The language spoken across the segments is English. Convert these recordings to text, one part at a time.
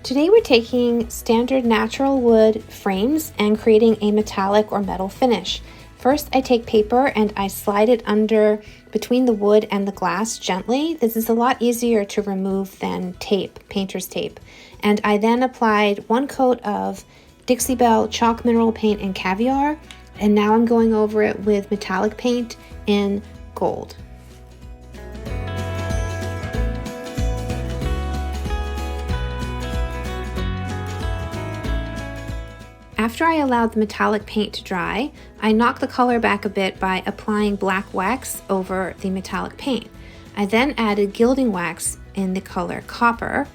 Today we're taking standard natural wood frames and creating a metallic or metal finish. First, I take paper and I slide it under between the wood and the glass gently. This is a lot easier to remove than tape, painter's tape. And I then applied 1 coat of DixieBelle chalk mineral paint in Caviar, and now I'm going over it with metallic paint in gold. After I allowed the metallic paint to dry, I knocked the color back a bit by applying black wax over the metallic paint. I then added Gilding Wax in the color Copper,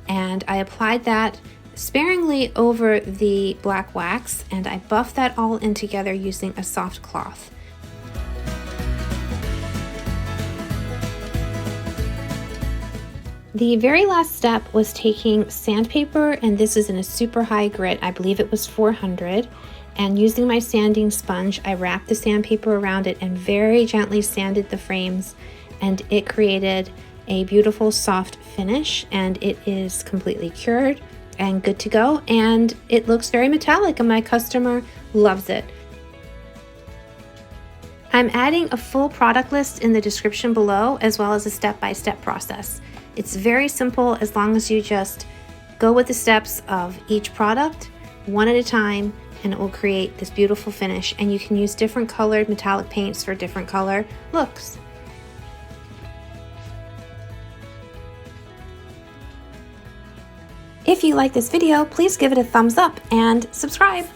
and I applied that sparingly over the black wax, and I buffed that all in together using a soft cloth. The very last step was taking sandpaper, and this is in a super high grit, I believe it was 400, and using my sanding sponge, I wrapped the sandpaper around it and very gently sanded the frames, and it created a beautiful soft finish, and it is completely cured and good to go, and it looks very metallic and my customer loves it. I'm adding a full product list in the description below, as well as a step-by-step process. It's very simple as long as you just go with the steps of each product one at a time, and it will create this beautiful finish, and you can use different colored metallic paints for different color looks. If you like this video, please give it a thumbs up and subscribe.